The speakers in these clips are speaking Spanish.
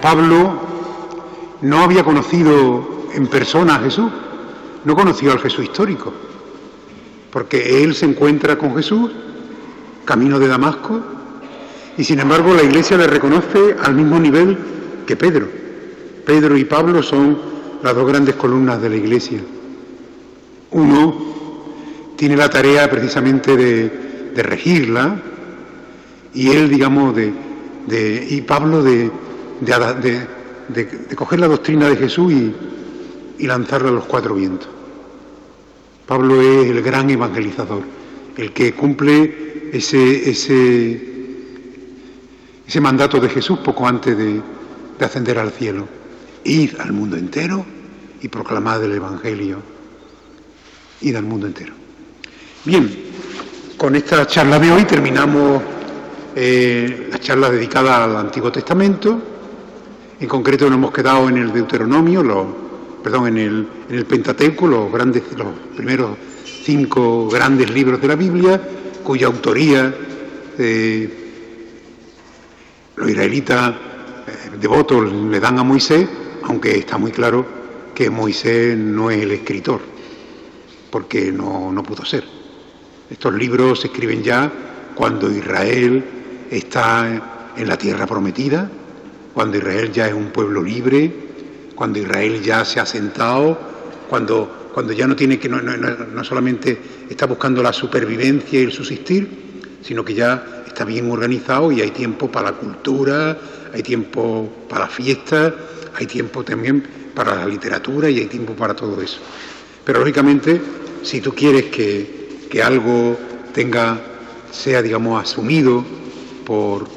Pablo no había conocido en persona a Jesús, no conoció al Jesús histórico, porque él se encuentra con Jesús, camino de Damasco, y sin embargo la Iglesia le reconoce al mismo nivel que Pedro. Pedro y Pablo son las dos grandes columnas de la Iglesia. Uno tiene la tarea precisamente de regirla, y él, digamos, y Pablo de coger la doctrina de Jesús y lanzarla a los cuatro vientos. Pablo es el gran evangelizador, el que cumple ese mandato de Jesús poco antes de ascender al cielo. Id al mundo entero y proclamad el Evangelio. Id al mundo entero. Bien, con esta charla de hoy terminamos la charla dedicada al Antiguo Testamento. En concreto nos hemos quedado en el Deuteronomio, en el Pentateuco, los primeros 5 grandes libros de la Biblia, cuya autoría los israelitas devotos le dan a Moisés, aunque está muy claro que Moisés no es el escritor, porque no pudo ser. Estos libros se escriben ya cuando Israel está en la tierra prometida, cuando Israel ya es un pueblo libre, cuando Israel ya se ha asentado, cuando ya no solamente está buscando la supervivencia y el subsistir, sino que ya está bien organizado y hay tiempo para la cultura, hay tiempo para la fiesta, hay tiempo también para la literatura y hay tiempo para todo eso. Pero lógicamente, si tú quieres que algo sea, digamos, asumido por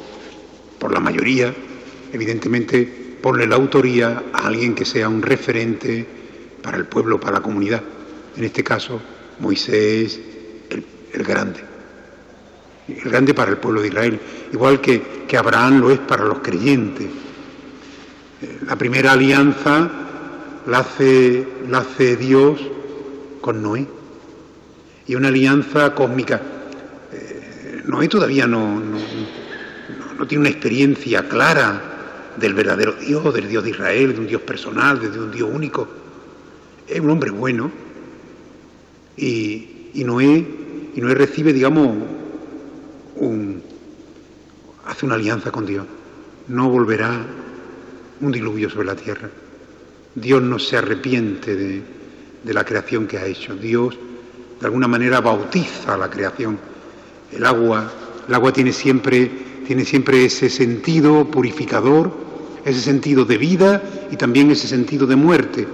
la mayoría, evidentemente ponle la autoría a alguien que sea un referente para el pueblo, para la comunidad. En este caso, Moisés, el grande para el pueblo de Israel, igual que Abraham lo es para los creyentes. La primera alianza la hace Dios con Noé, y una alianza cósmica. Noé todavía no tiene una experiencia clara del verdadero Dios, del Dios de Israel, de un Dios personal, de un Dios único. Es un hombre bueno, y Noé recibe, digamos, hace una alianza con Dios. No volverá un diluvio sobre la tierra. Dios no se arrepiente de la creación que ha hecho. Dios, de alguna manera, bautiza a la creación. El agua tiene siempre ese sentido purificador, ese sentido de vida y también ese sentido de muerte.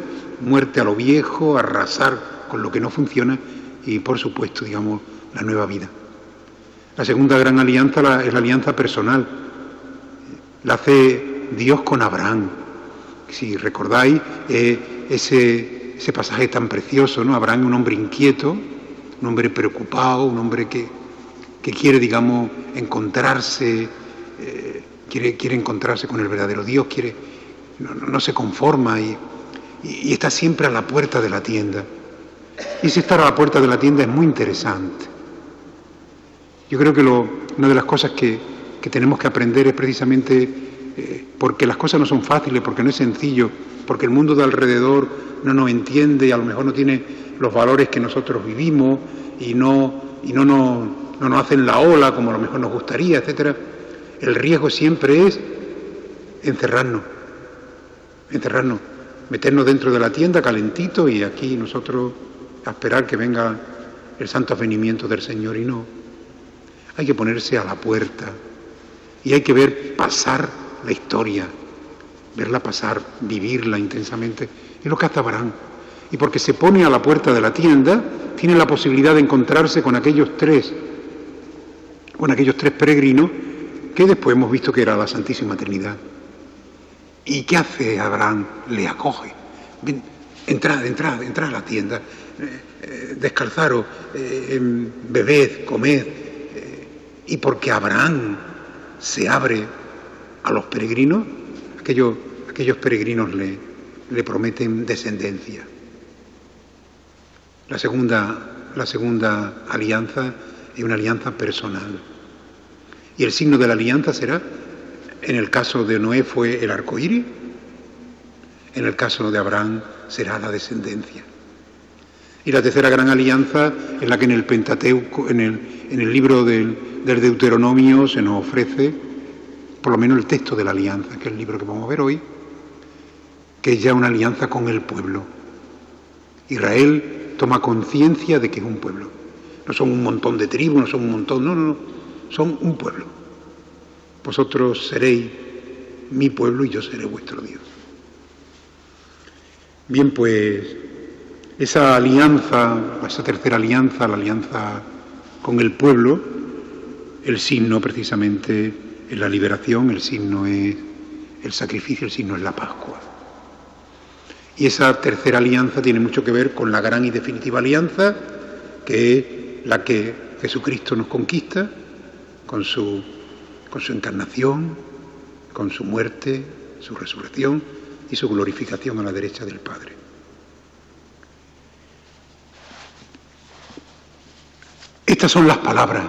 Muerte a lo viejo, arrasar con lo que no funciona y, por supuesto, digamos, la nueva vida. La segunda gran alianza es la alianza personal. La hace Dios con Abraham. Si recordáis ese pasaje tan precioso, ¿no? Abraham es un hombre inquieto, un hombre preocupado, un hombre que quiere, digamos, encontrarse, quiere encontrarse con el verdadero Dios, no se conforma y está siempre a la puerta de la tienda. Y ese estar a la puerta de la tienda es muy interesante. Yo creo que una de las cosas que tenemos que aprender es precisamente porque las cosas no son fáciles, porque no es sencillo, porque el mundo de alrededor no nos entiende y a lo mejor no tiene los valores que nosotros vivimos y no nos hacen la ola como a lo mejor nos gustaría, etcétera. El riesgo siempre es encerrarnos, meternos dentro de la tienda calentito y aquí nosotros a esperar que venga el santo avenimiento del Señor, y no. Hay que ponerse a la puerta y hay que ver pasar la historia, verla pasar, vivirla intensamente. Es lo que hace Abraham. Y porque se pone a la puerta de la tienda, tiene la posibilidad de encontrarse con aquellos tres peregrinos que después hemos visto que era la Santísima Trinidad. ¿Y qué hace Abraham? Le acoge. Ven, entrad a la tienda, descalzaros, bebed, comed. Y porque Abraham se abre a los peregrinos, aquellos peregrinos le prometen descendencia. La segunda alianza es una alianza personal. Y el signo de la alianza será En el caso de Noé fue el arco iris, en el caso de Abraham será la descendencia. Y la tercera gran alianza es la que en el Pentateuco, en el libro del Deuteronomio se nos ofrece, por lo menos el texto de la alianza, que es el libro que vamos a ver hoy, que es ya una alianza con el pueblo. Israel toma conciencia de que es un pueblo. No son un montón de tribus, no son un montón, no, son un pueblo. Vosotros seréis mi pueblo y yo seré vuestro Dios. Bien, pues esa alianza, esa tercera alianza, la alianza con el pueblo, el signo precisamente es la liberación, el signo es el sacrificio, el signo es la Pascua. Y esa tercera alianza tiene mucho que ver con la gran y definitiva alianza, que es la que Jesucristo nos conquista con su encarnación, con su muerte, su resurrección y su glorificación a la derecha del Padre. Estas son las palabras.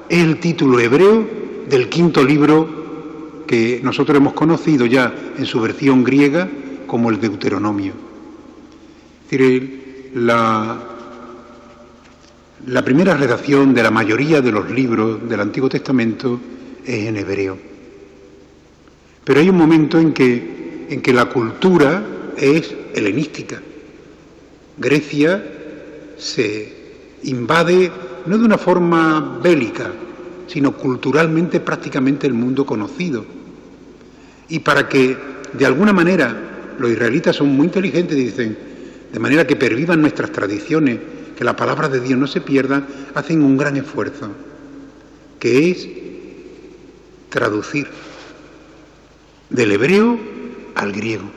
Es el título hebreo del quinto libro que nosotros hemos conocido ya en su versión griega como el Deuteronomio. Es decir, la primera redacción de la mayoría de los libros del Antiguo Testamento es en hebreo. Pero hay un momento en que la cultura es helenística. Grecia se invade no de una forma bélica, sino culturalmente prácticamente el mundo conocido. Y para que de alguna manera los israelitas son muy inteligentes y dicen, de manera que pervivan nuestras tradiciones, que la palabra de Dios no se pierda, hacen un gran esfuerzo, que es traducir del hebreo al griego.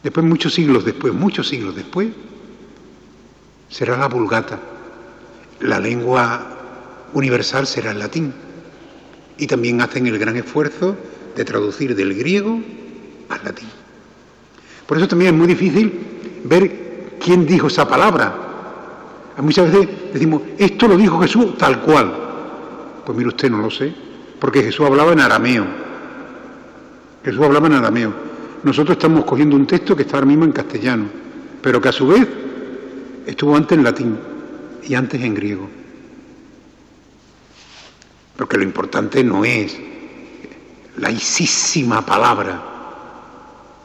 Después, muchos siglos después, será la Vulgata. La lengua universal será el latín. Y también hacen el gran esfuerzo de traducir del griego al latín. Por eso también es muy difícil ver quién dijo esa palabra. Muchas veces decimos, esto lo dijo Jesús tal cual. Pues mire usted, no lo sé, porque Jesús hablaba en arameo. Nosotros estamos cogiendo un texto que está ahora mismo en castellano, pero que a su vez estuvo antes en latín y antes en griego. Porque lo importante no es la isísima palabra,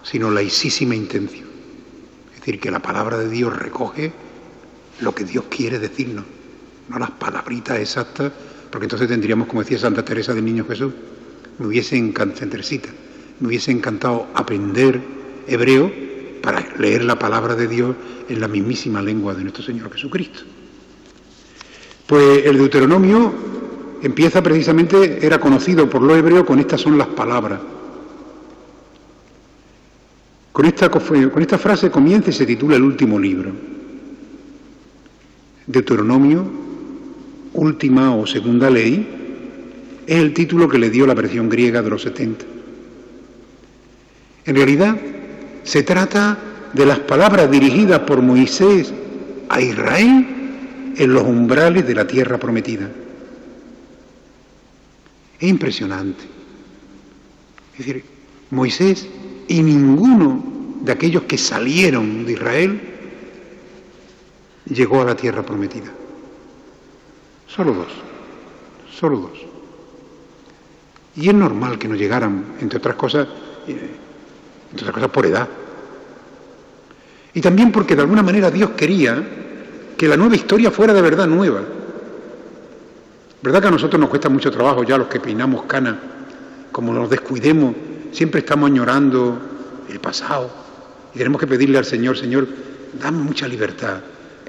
sino la isísima intención. Es decir, que la palabra de Dios recoge lo que Dios quiere decirnos, no las palabritas exactas, porque entonces tendríamos, como decía Santa Teresa del Niño Jesús, me hubiese encantado aprender hebreo para leer la palabra de Dios en la mismísima lengua de nuestro Señor Jesucristo. Pues el Deuteronomio empieza precisamente, era conocido por los hebreos con estas son las palabras. Con esta frase comienza y se titula el último libro. Deuteronomio, última o segunda ley, es el título que le dio la versión griega de los 70. En realidad, se trata de las palabras dirigidas por Moisés a Israel en los umbrales de la tierra prometida. Es impresionante. Es decir, Moisés y ninguno de aquellos que salieron de Israel llegó a la tierra prometida. Solo dos. Y es normal que no llegaran, entre otras cosas por edad. Y también porque de alguna manera Dios quería que la nueva historia fuera de verdad nueva. ¿Verdad que a nosotros nos cuesta mucho trabajo ya los que peinamos canas, como nos descuidemos, siempre estamos añorando el pasado y tenemos que pedirle al Señor, Señor, dame mucha libertad,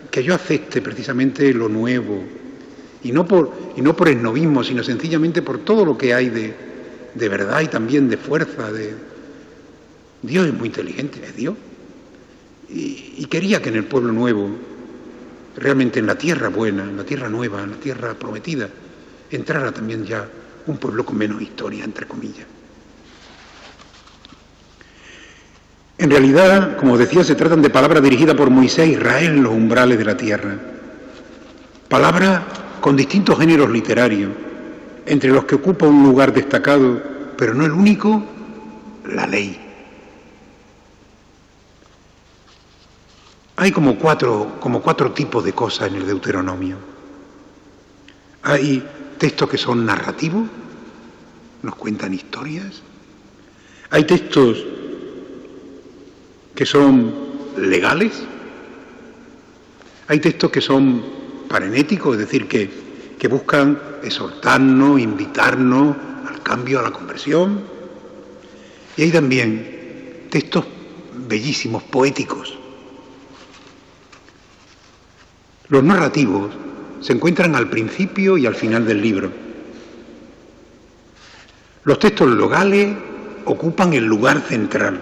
que yo acepte precisamente lo nuevo y no por esnovismo, sino sencillamente por todo lo que hay de verdad y también de fuerza. Dios es muy inteligente, es Dios, y quería que en el pueblo nuevo, realmente en la tierra buena, en la tierra nueva, en la tierra prometida, entrara también ya un pueblo con menos historia, entre comillas. En realidad, como decía, se tratan de palabras dirigidas por Moisés a Israel en los umbrales de la tierra. Palabras con distintos géneros literarios. entre los que ocupa un lugar destacado, pero no el único, la ley. Hay como cuatro tipos de cosas en el Deuteronomio. Hay textos que son narrativos, nos cuentan historias. Hay textos que son legales. Hay textos que son parenéticos, es decir, que buscan exhortarnos, invitarnos al cambio, a la conversión. Y hay también textos bellísimos, poéticos. Los narrativos se encuentran al principio y al final del libro. Los textos legales ocupan el lugar central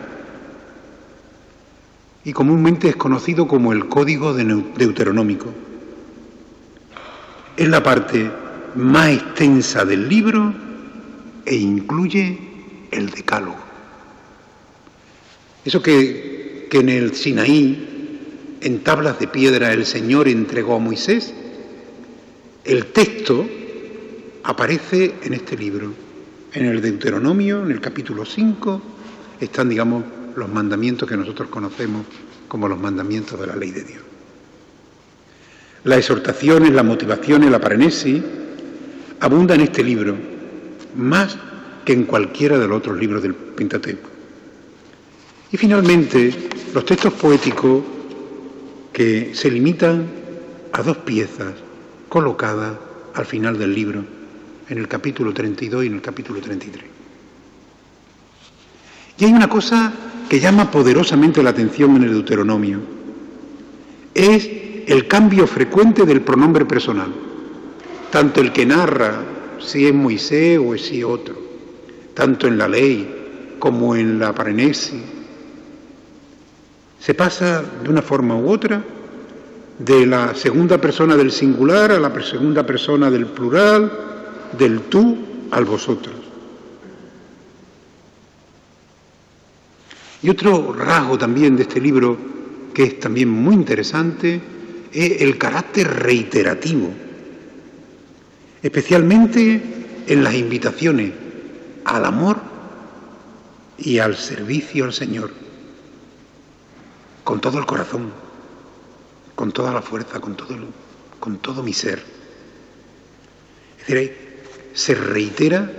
y comúnmente es conocido como el Código Deuteronómico. Es la parte más extensa del libro e incluye el Decálogo. Eso que en el Sinaí, en tablas de piedra, el Señor entregó a Moisés, el texto aparece en este libro. En el Deuteronomio, en el capítulo 5, están, digamos, los mandamientos que nosotros conocemos como los mandamientos de la ley de Dios. Las exhortaciones, las motivaciones, la parenesis, abundan en este libro, más que en cualquiera de los otros libros del Pentateuco. Y finalmente, los textos poéticos que se limitan a 2 piezas colocadas al final del libro, en el capítulo 32 y en el capítulo 33. Y hay una cosa que llama poderosamente la atención en el Deuteronomio. Es el cambio frecuente del pronombre personal. Tanto el que narra, si es Moisés o si es otro, tanto en la ley como en la parenesis, se pasa de una forma u otra de la segunda persona del singular a la segunda persona del plural, del tú al vosotros. Y otro rasgo también de este libro, que es también muy interesante, es el carácter reiterativo, especialmente en las invitaciones al amor y al servicio al Señor, con todo el corazón, con toda la fuerza, con todo mi ser. Es decir, se reitera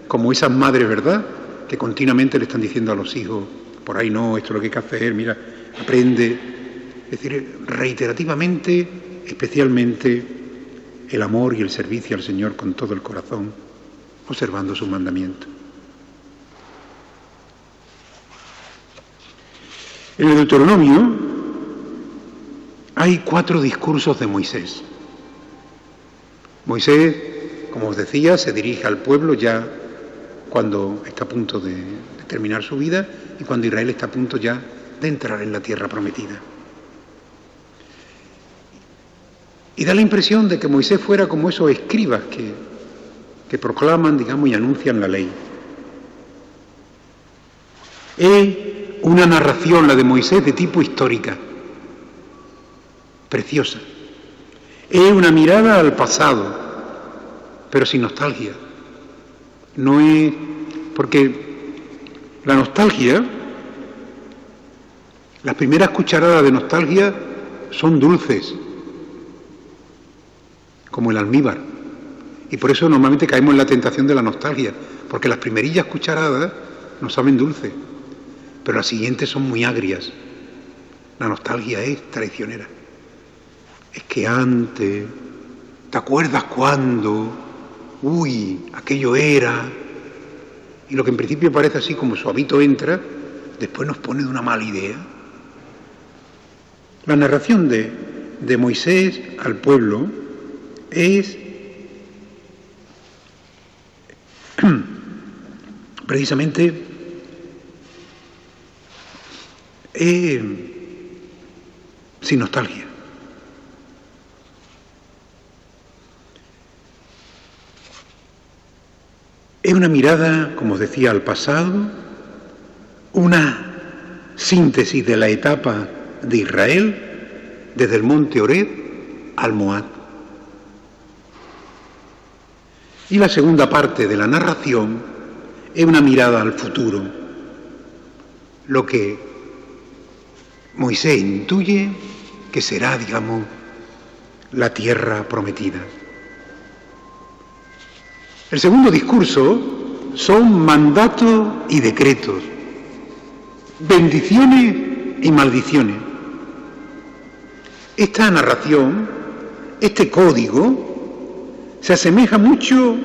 como esas madres, ¿verdad?, que continuamente le están diciendo a los hijos, por ahí no, esto es lo que hay que hacer, mira, aprende. Es decir, reiterativamente, especialmente, el amor y el servicio al Señor con todo el corazón, observando sus mandamientos. En el Deuteronomio hay 4 discursos de Moisés. Moisés, como os decía, se dirige al pueblo ya cuando está a punto de terminar su vida y cuando Israel está a punto ya de entrar en la tierra prometida. Y da la impresión de que Moisés fuera como esos escribas que proclaman, digamos, y anuncian la ley. Es una narración, la de Moisés, de tipo histórica, preciosa. Es una mirada al pasado, pero sin nostalgia. No es... porque la nostalgia, las primeras cucharadas de nostalgia son dulces, como el almíbar. Y por eso normalmente caemos en la tentación de la nostalgia, porque las primerillas cucharadas nos saben dulces, pero las siguientes son muy agrias. La nostalgia es traicionera. Es que antes, ¿te acuerdas cuándo? Uy, aquello era. Y lo que en principio parece así como suavito entra, después nos pone de una mala idea. La narración de Moisés al pueblo es precisamente sin nostalgia. Es una mirada, como os decía, al pasado, una síntesis de la etapa de Israel desde el monte Horeb al Moab. Y la segunda parte de la narración es una mirada al futuro, lo que Moisés intuye que será, digamos, la tierra prometida. El segundo discurso son mandatos y decretos, bendiciones y maldiciones. Esta narración, este código, se asemeja mucho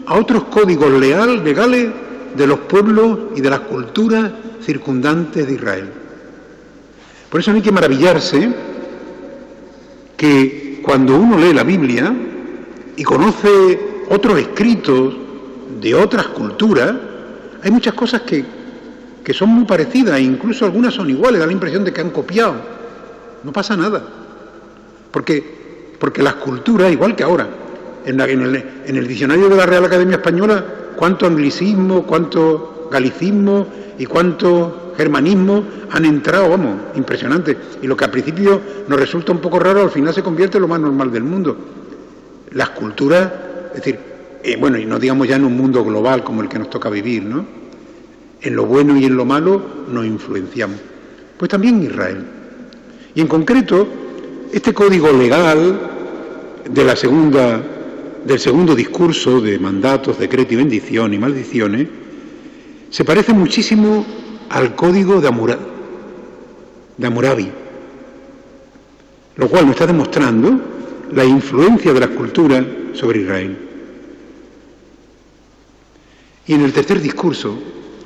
a otros códigos legales de los pueblos y de las culturas circundantes de Israel. Por eso no hay que maravillarse que cuando uno lee la Biblia y conoce otros escritos de otras culturas, hay muchas cosas que son muy parecidas e incluso algunas son iguales, da la impresión de que han copiado. No pasa nada, porque las culturas, igual que ahora, en el diccionario de la Real Academia Española, cuánto anglicismo, cuánto galicismo y cuánto germanismo han entrado, vamos, impresionante. Y lo que al principio nos resulta un poco raro, al final se convierte en lo más normal del mundo. Las culturas, es decir, bueno, y no digamos ya en un mundo global como el que nos toca vivir, ¿no? En lo bueno y en lo malo nos influenciamos. Pues también Israel. Y en concreto, este código legal del segundo discurso de mandatos, decretos y bendiciones y maldiciones, se parece muchísimo al código de Hammurabi, lo cual nos está demostrando la influencia de las culturas sobre Israel. Y en el tercer discurso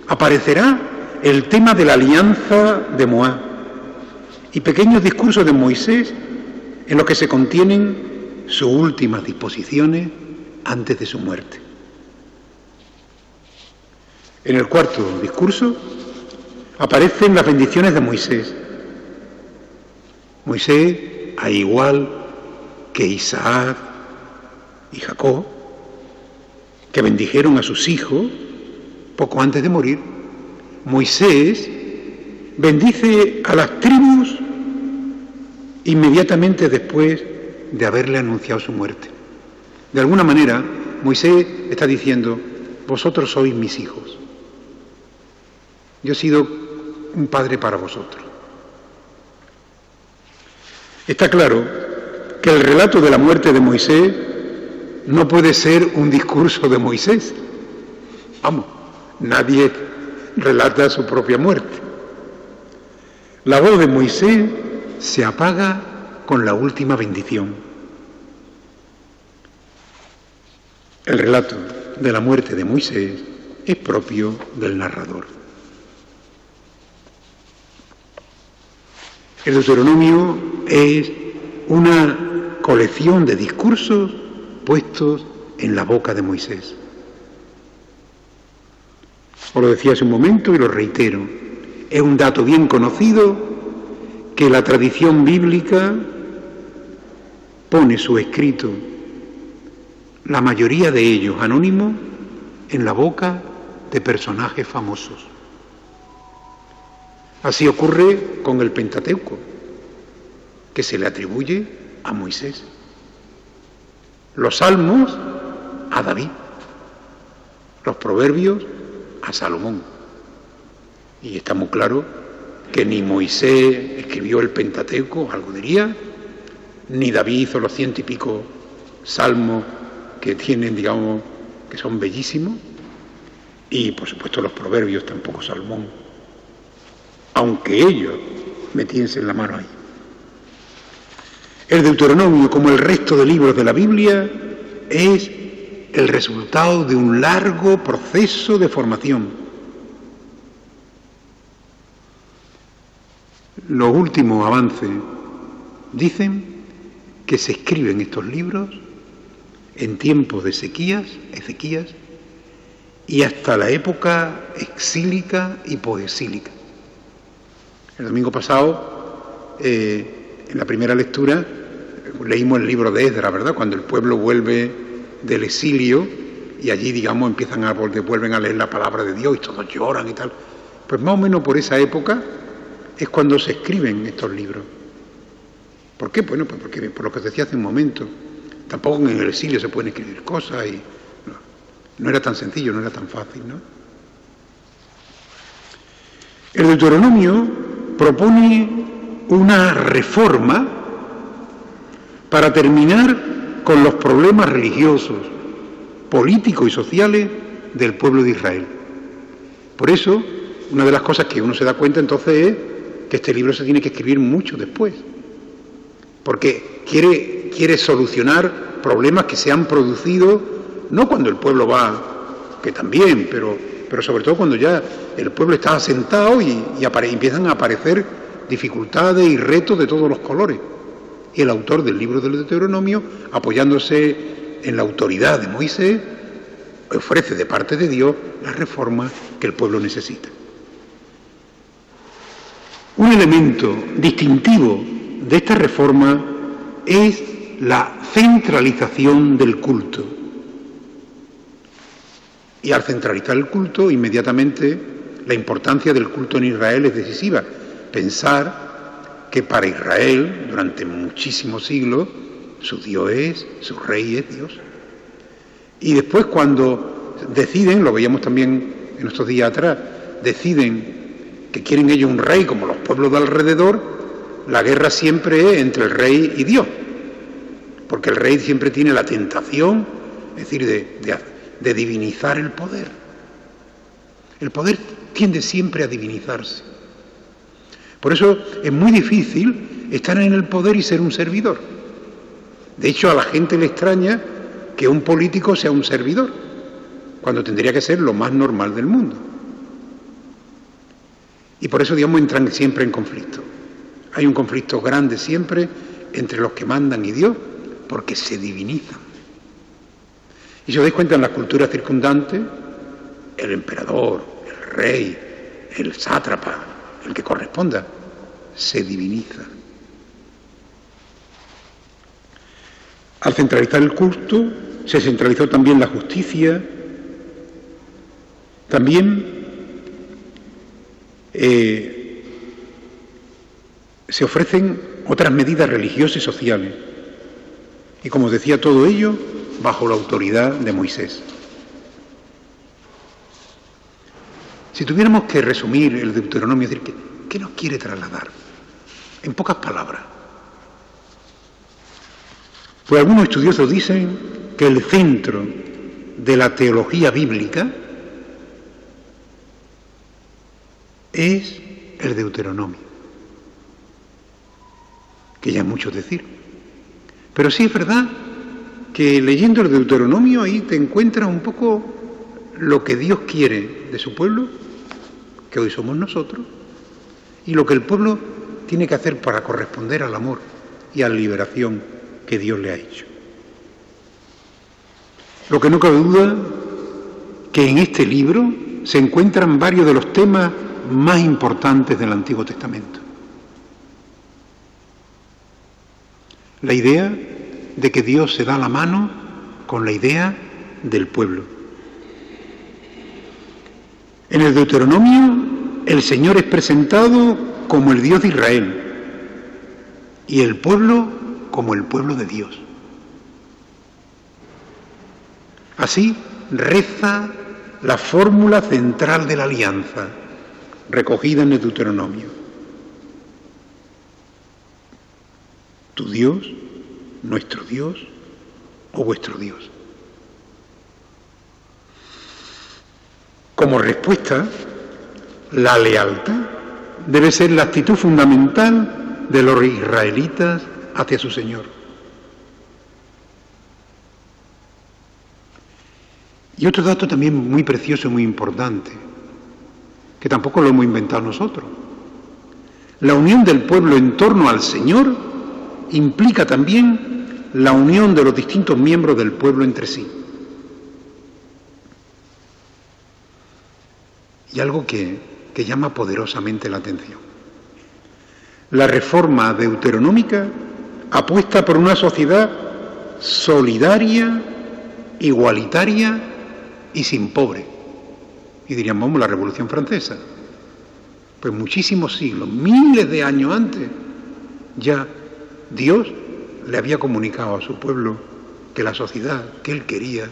aparecerá el tema de la alianza de Moab y pequeños discursos de Moisés en los que se contienen sus últimas disposiciones antes de su muerte. En el cuarto discurso aparecen las bendiciones de Moisés. Moisés, al igual que Isaac y Jacob, que bendijeron a sus hijos poco antes de morir, Moisés bendice a las tribus inmediatamente después de haberle anunciado su muerte. De alguna manera, Moisés está diciendo, vosotros sois mis hijos. Yo he sido un padre para vosotros. Está claro que el relato de la muerte de Moisés no puede ser un discurso de Moisés. Vamos, nadie relata su propia muerte. La voz de Moisés se apaga con la última bendición. El relato de la muerte de Moisés es propio del narrador. El Deuteronomio es una colección de discursos puestos en la boca de Moisés. Os lo decía hace un momento y lo reitero. Es un dato bien conocido que la tradición bíblica pone su escrito, la mayoría de ellos anónimos, en la boca de personajes famosos. Así ocurre con el Pentateuco, que se le atribuye a Moisés. Los Salmos a David, los Proverbios a Salomón. Y está muy claro que ni Moisés escribió el Pentateuco, algo diría, ni David hizo los 100 y pico salmos que tienen, digamos, que son bellísimos, y por supuesto los Proverbios tampoco Salomón, aunque ellos metiense la mano ahí. El Deuteronomio, como el resto de libros de la Biblia, es el resultado de un largo proceso de formación. Los últimos avances dicen que se escriben estos libros en tiempos de Ezequías, y hasta la época exílica y posexílica. El domingo pasado, en la primera lectura, leímos el libro de Esdras, ¿verdad? Cuando el pueblo vuelve del exilio y allí, digamos, vuelven a leer la palabra de Dios y todos lloran y tal. Pues más o menos por esa época es cuando se escriben estos libros. ¿Por qué? Bueno, pues porque, por lo que os decía hace un momento, tampoco en el exilio se pueden escribir cosas y... No. No era tan sencillo, no era tan fácil, ¿no? El Deuteronomio propone una reforma para terminar con los problemas religiosos, políticos y sociales del pueblo de Israel. Por eso, una de las cosas que uno se da cuenta entonces es que este libro se tiene que escribir mucho después, porque quiere solucionar problemas que se han producido, no cuando el pueblo va, que también, pero sobre todo cuando ya el pueblo está asentado y empiezan a aparecer dificultades y retos de todos los colores. Y el autor del libro del Deuteronomio, apoyándose en la autoridad de Moisés, ofrece de parte de Dios las reformas que el pueblo necesita. Un elemento distintivo de esta reforma es la centralización del culto. Y al centralizar el culto, inmediatamente la importancia del culto en Israel es decisiva. Pensar que para Israel, durante muchísimos siglos, su Dios su rey es Dios. Y después cuando deciden, lo veíamos también en estos días atrás, deciden que quieren ellos un rey como los pueblos de alrededor, la guerra siempre es entre el rey y Dios. Porque el rey siempre tiene la tentación, es decir, de divinizar el poder. El poder tiende siempre a divinizarse. Por eso es muy difícil estar en el poder y ser un servidor. De hecho, a la gente le extraña que un político sea un servidor, cuando tendría que ser lo más normal del mundo. Y por eso, digamos, entran siempre en conflicto. Hay un conflicto grande siempre entre los que mandan y Dios, porque se divinizan. Y si os dais cuenta, en las culturas circundantes, el emperador, el rey, el sátrapa, el que corresponda, se diviniza. Al centralizar el culto, se centralizó también la justicia, también se ofrecen otras medidas religiosas y sociales. Y como decía, todo ello bajo la autoridad de Moisés. Si tuviéramos que resumir el Deuteronomio, es decir, ¿qué nos quiere trasladar? En pocas palabras. Pues algunos estudiosos dicen que el centro de la teología bíblica es el Deuteronomio, que ya es mucho decir. Pero sí es verdad que leyendo el Deuteronomio ahí te encuentras un poco lo que Dios quiere de su pueblo, que hoy somos nosotros, y lo que el pueblo tiene que hacer para corresponder al amor y a la liberación que Dios le ha hecho. Lo que no cabe duda que en este libro se encuentran varios de los temas más importantes del Antiguo Testamento. La idea de que Dios se da la mano con la idea del pueblo. En el Deuteronomio, el Señor es presentado como el Dios de Israel y el pueblo como el pueblo de Dios. Así reza la fórmula central de la alianza, recogida en el Deuteronomio. Tu Dios, nuestro Dios o vuestro Dios. Como respuesta, la lealtad debe ser la actitud fundamental de los israelitas hacia su Señor. Y otro dato también muy precioso y muy importante, que tampoco lo hemos inventado nosotros. La unión del pueblo en torno al Señor implica también la unión de los distintos miembros del pueblo entre sí. Y algo que llama poderosamente la atención. La reforma deuteronómica apuesta por una sociedad solidaria, igualitaria y sin pobre. Y diríamos, vamos, la Revolución Francesa. Pues muchísimos siglos, miles de años antes, ya Dios le había comunicado a su pueblo que la sociedad que Él quería,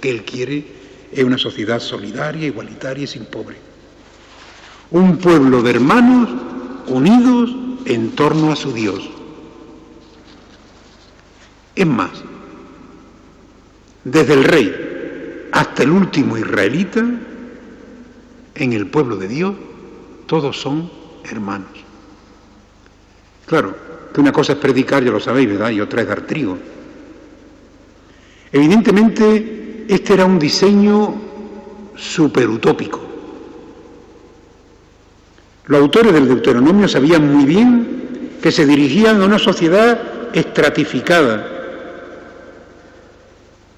que Él quiere, es una sociedad solidaria, igualitaria y sin pobre. Un pueblo de hermanos unidos en torno a su Dios. Es más, desde el rey hasta el último israelita, en el pueblo de Dios, todos son hermanos. Claro, que una cosa es predicar, ya lo sabéis, ¿verdad? Y otra es dar trigo. Evidentemente, este era un diseño superutópico. Los autores del Deuteronomio sabían muy bien que se dirigían a una sociedad estratificada,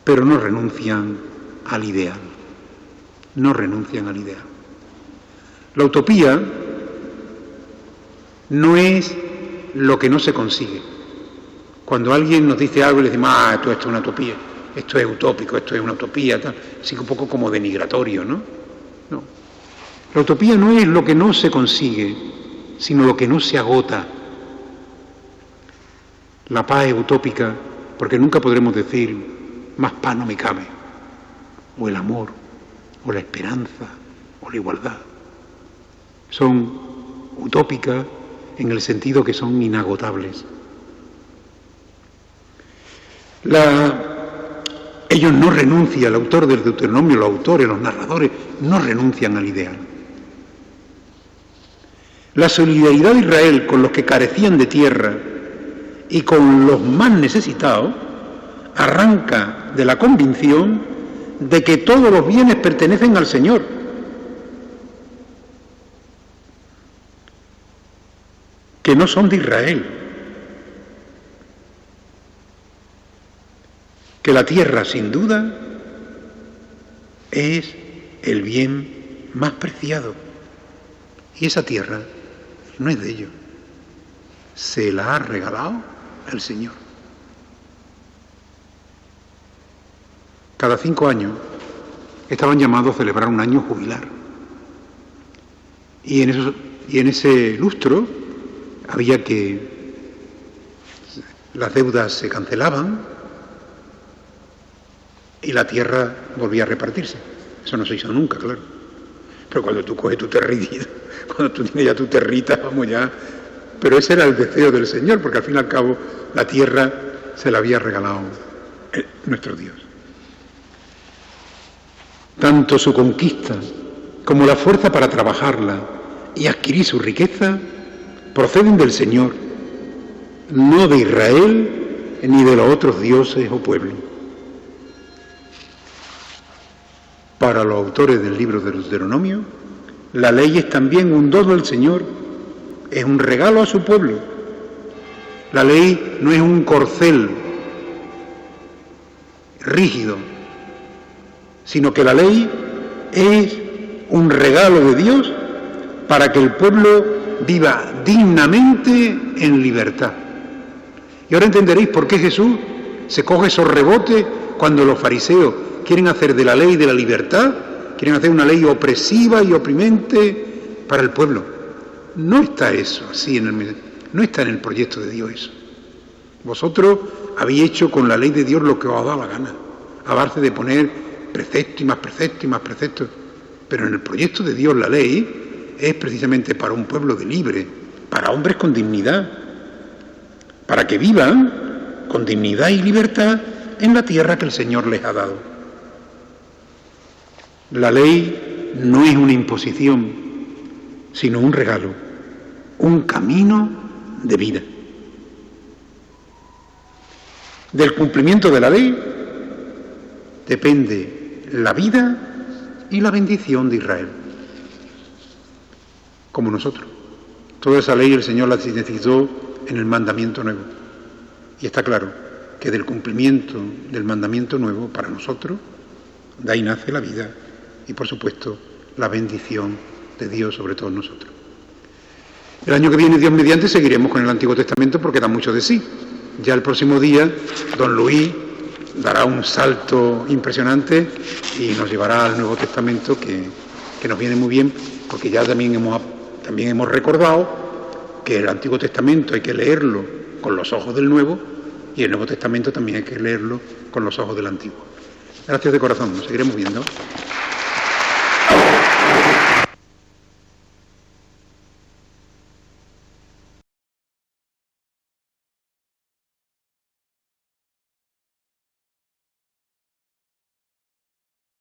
pero no renuncian al ideal. No renuncian al ideal. La utopía no es lo que no se consigue. Cuando alguien nos dice algo y le decimos, esto es una utopía, esto es utópico, esto es una utopía, tal, así un poco como denigratorio, ¿no? No. La utopía no es lo que no se consigue, sino lo que no se agota. La paz es utópica porque nunca podremos decir, más paz no me cabe, o el amor, o la esperanza, o la igualdad. Son utópicas en el sentido que son inagotables. Ellos no renuncian, el autor del Deuteronomio, los autores, los narradores, no renuncian al ideal. La solidaridad de Israel con los que carecían de tierra y con los más necesitados arranca de la convicción de que todos los bienes pertenecen al Señor. Que no son de Israel. Que la tierra, sin duda, es el bien más preciado. Y esa tierra no es de ellos. Se la ha regalado el Señor. Cada 5 años estaban llamados a celebrar un año jubilar. Y en ese lustro había que las deudas se cancelaban y la tierra volvía a repartirse. Eso no se hizo nunca, claro. Pero cuando tú coges tu territa, cuando tú tienes ya tu territa, vamos ya. Pero ese era el deseo del Señor, porque al fin y al cabo la tierra se la había regalado nuestro Dios. Tanto su conquista como la fuerza para trabajarla y adquirir su riqueza proceden del Señor, no de Israel ni de los otros dioses o pueblos. Para los autores del libro de Deuteronomio, la ley es también un don del Señor, es un regalo a su pueblo. La ley no es un corcel rígido, sino que la ley es un regalo de Dios para que el pueblo viva dignamente en libertad. Y ahora entenderéis por qué Jesús se coge esos rebotes cuando los fariseos quieren hacer de la ley de la libertad, quieren hacer una ley opresiva y oprimente para el pueblo. No está eso así, no está en el proyecto de Dios eso. Vosotros habéis hecho con la ley de Dios lo que os ha dado la gana, a base de poner preceptos y más preceptos y más preceptos. Pero en el proyecto de Dios la ley es precisamente para un pueblo de libre, para hombres con dignidad, para que vivan con dignidad y libertad en la tierra que el Señor les ha dado. La ley no es una imposición, sino un regalo, un camino de vida. Del cumplimiento de la ley depende la vida y la bendición de Israel, como nosotros. Toda esa ley el Señor la sintetizó en el mandamiento nuevo. Y está claro que del cumplimiento del mandamiento nuevo para nosotros, de ahí nace la vida y, por supuesto, la bendición de Dios sobre todos nosotros. El año que viene, Dios mediante, seguiremos con el Antiguo Testamento porque da mucho de sí. Ya el próximo día, don Luis dará un salto impresionante y nos llevará al Nuevo Testamento que nos viene muy bien, porque ya también hemos recordado que el Antiguo Testamento hay que leerlo con los ojos del Nuevo y el Nuevo Testamento también hay que leerlo con los ojos del Antiguo. Gracias de corazón, nos seguiremos viendo.